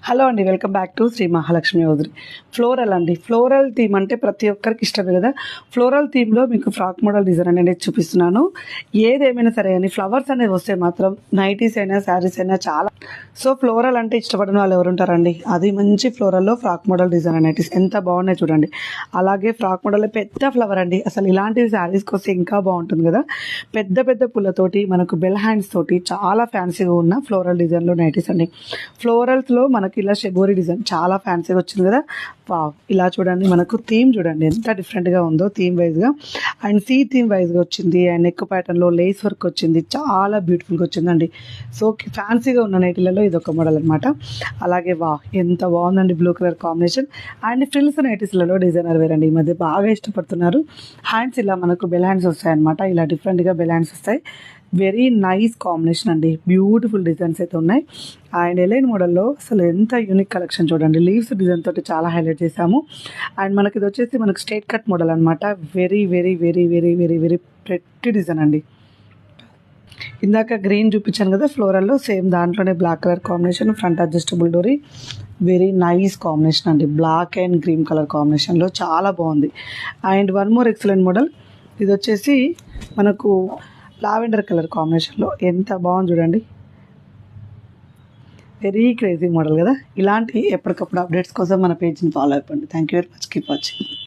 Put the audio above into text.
Hello అండి, welcome back to Shri Mahalakshmi వదిలి. Floral అండి. ఫ్లోరల్ థీమ్ అంటే ప్రతి ఒక్కరికి ఇష్టమే కదా. ఫ్లోరల్ థీమ్లో మీకు ఫ్రాక్ మోడల్ డిజైన్ అనేది చూపిస్తున్నాను. ఏదేమైనా సరే అని ఫ్లవర్స్ అనేది వస్తే మాత్రం నైటీస్ అయినా శారీస్ అయినా చాలా. సో ఫ్లోరల్ అంటే ఇష్టపడిన వాళ్ళు ఎవరు ఉంటారండి. అది మంచి ఫ్లోరల్లో ఫ్రాక్ మోడల్ డిజైన్ నైటీస్ ఎంత బాగున్నాయి చూడండి. అలాగే ఫ్రాక్ మోడల్ పెద్ద ఫ్లవర్ అండి. అసలు ఇలాంటి శారీస్కి వస్తే ఇంకా బాగుంటుంది కదా. పెద్ద పెద్ద పుల్లతోటి మనకు బెల్ హ్యాండ్స్ తోటి చాలా ఫ్యాన్సీగా ఉన్న ఫ్లోరల్ డిజైన్లో నైటీస్ అండి. ఫ్లోరల్స్లో మనకి ఇలా షెబోరి డిజైన్ చాలా ఫ్యాన్సీగా వచ్చింది కదా. వావ్, ఇలా చూడండి. మనకు థీమ్ చూడండి ఎంత డిఫరెంట్గా ఉందో థీమ్ వైజ్గా. అండ్ సీ థీమ్ వైజ్గా వచ్చింది. అండ్ నెక్ ప్యాటర్న్లో లేస్ వర్క్ వచ్చింది. చాలా బ్యూటిఫుల్గా వచ్చిందండి. సో ఫ్యాన్సీగా ఉన్న నైటీలలో ఇది ఒక మోడల్ అనమాట. అలాగే ఎంత బాగుందండి blue colour combination. And frills నైటీస్లలో డిజైనర్ వేర్ అండి. ఈ మధ్య బాగా ఇష్టపడుతున్నారు. హ్యాండ్స్ ఇలా మనకు బెల్ హ్యాండ్స్ వస్తాయన్నమాట. ఇలా డిఫరెంట్గా బెల్ హ్యాండ్స్ వస్తాయి. వెరీ నైస్ కాంబినేషన్ అండి. బ్యూటిఫుల్ డిజైన్స్ అయితే ఉన్నాయి. అండ్ ఎలైన్ మోడల్లో అసలు ఎంత యూనిక్ కలెక్షన్ చూడండి. లీవ్స్ డిజైన్ తోటి చాలా హైలైట్ చేసాము. అండ్ మనకి ఇది వచ్చేసి మనకు స్ట్రేట్ కట్ మోడల్ అనమాట. Very very very very very very pretty design అండి. ఇందాక గ్రీన్ చూపించాను కదా ఫ్లోరల్లో, సేమ్ దాంట్లోనే black colour combination, front adjustable డోరీ. వెరీ నైస్ కాంబినేషన్ అండి. బ్లాక్ అండ్ గ్రీన్ కలర్ కాంబినేషన్లో చాలా బాగుంది. And one more excellent model. ఇది వచ్చేసి మనకు లావెండర్ కలర్ కాంబినేషన్లో ఎంత బాగుంది చూడండి. వెరీ క్రేజీ మోడల్ కదా. ఇలాంటి ఎప్పటికప్పుడు అప్డేట్స్ కోసం మన పేజ్ని ఫాలో అయిపోండి. Thank you very much. Keep watching.